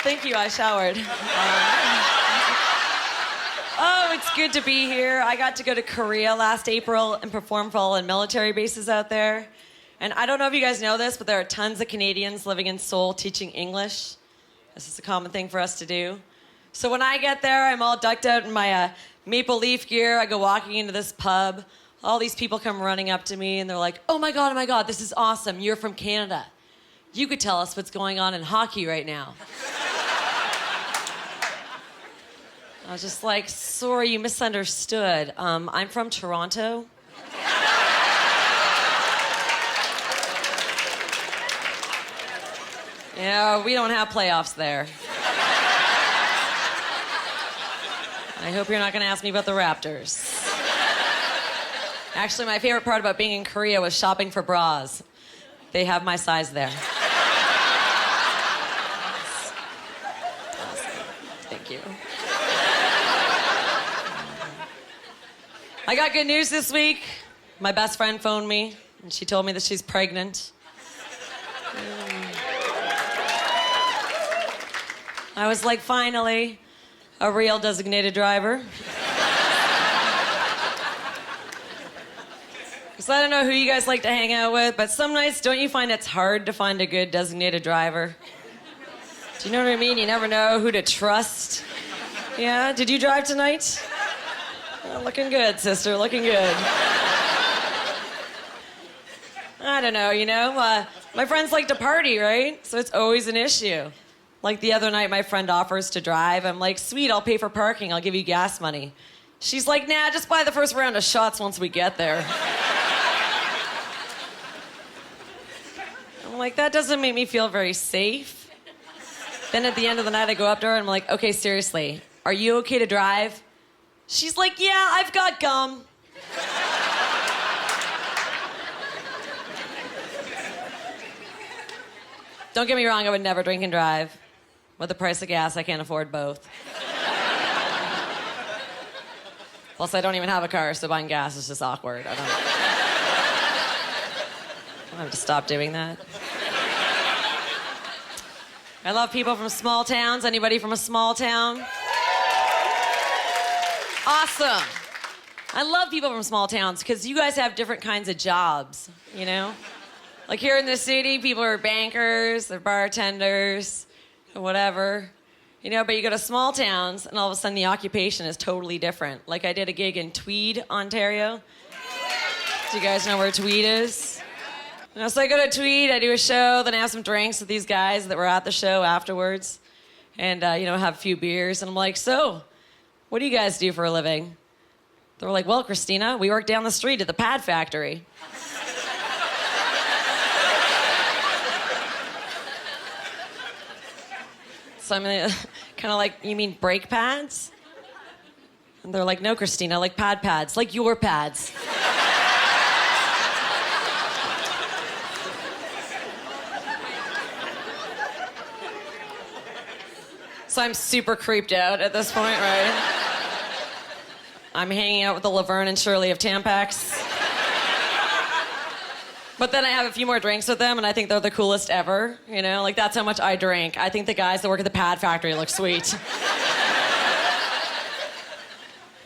Thank you, I showered. Oh, it's good to be here. I got to go to Korea last April and perform for all the military bases out there. And I don't know if you guys know this, but there are tons of Canadians living in Seoul teaching English. This is a common thing for us to do. So when I get there, I'm all decked out in my maple leaf gear. I go walking into this pub. All these people come running up to me, and they're like, oh my God, this is awesome. You're from Canada. You could tell us what's going on in hockey right now. I was just like, sorry, you misunderstood. I'm from Toronto. Yeah, we don't have playoffs there. I hope you're not going to ask me about the Raptors. Actually, my favorite part about being in Korea was shopping for bras. They have my size there. Awesome. Thank you. I got good news this week. My best friend phoned me, and she told me that she's pregnant. I was like, finally, a real designated driver. Because I don't know who you guys like to hang out with, but some nights, don't you find it's hard to find a good designated driver? Do you know what I mean? You never know who to trust. Yeah? Did you drive tonight? Oh, looking good, sister, looking good. I don't know, my friends like to party, right? So it's always an issue. Like the other night, my friend offers to drive. I'm like, sweet, I'll pay for parking. I'll give you gas money. She's like, nah, just buy the first round of shots once we get there. I'm like, that doesn't make me feel very safe. Then at the end of the night, I go up to her and I'm like, okay, seriously, are you okay to drive? She's like, yeah, I've got gum. Don't get me wrong, I would never drink and drive. With the price of gas, I can't afford both. Plus, I don't even have a car, so buying gas is just awkward. I have to stop doing that. I love people from small towns. Anybody from a small town? Awesome. I love people from small towns because you guys have different kinds of jobs, Like here in the city, people are bankers, they're bartenders, or whatever. But you go to small towns, and all of a sudden the occupation is totally different. Like I did a gig in Tweed, Ontario. Do you guys know where Tweed is? So I go to Tweed, I do a show, then I have some drinks with these guys that were at the show afterwards. And, have a few beers. And I'm like, so, what do you guys do for a living? They were like, well, Christina, we work down the street at the pad factory. So I'm kind of like, you mean brake pads? And they're like, no, Christina, like pads, like your pads. So I'm super creeped out at this point, right? I'm hanging out with the Laverne and Shirley of Tampax. But then I have a few more drinks with them, and I think they're the coolest ever. Like that's how much I drink. I think the guys that work at the pad factory look sweet.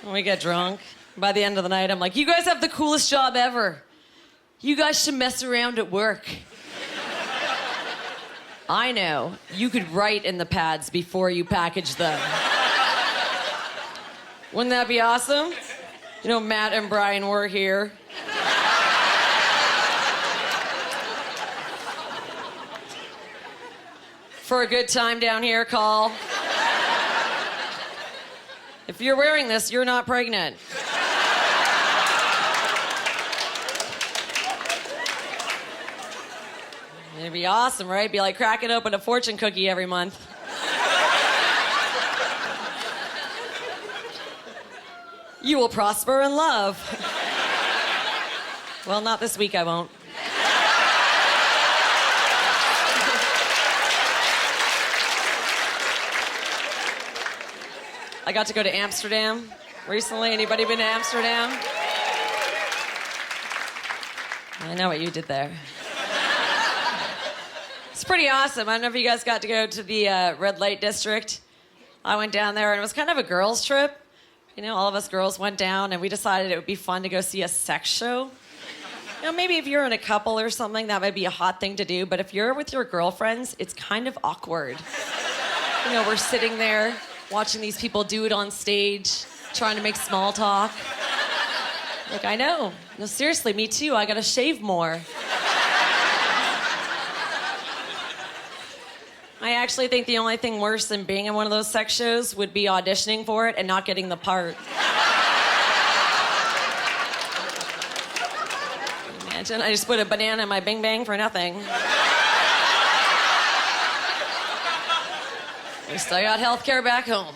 When we get drunk, by the end of the night, I'm like, you guys have the coolest job ever. You guys should mess around at work. I know. You could write in the pads before you package them. Wouldn't that be awesome? Matt and Brian were here. For a good time down here, call. If you're wearing this, you're not pregnant. It'd be awesome, right? Be like cracking open a fortune cookie every month. You will prosper in love. Well, not this week, I won't. I got to go to Amsterdam recently. Anybody been to Amsterdam? I know what you did there. It's pretty awesome. I don't know if you guys got to go to the red light district. I went down there, and it was kind of a girls' trip. You know, all of us girls went down, and we decided it would be fun to go see a sex show. You know, maybe if you're in a couple or something, that might be a hot thing to do. But if you're with your girlfriends, it's kind of awkward. You know, we're sitting there watching these people do it on stage, trying to make small talk. Like, I know. No, seriously, me too. I gotta shave more. I actually think the only thing worse than being in one of those sex shows would be auditioning for it and not getting the part. Imagine I just put a banana in my bing bang for nothing. At least I got health care back home.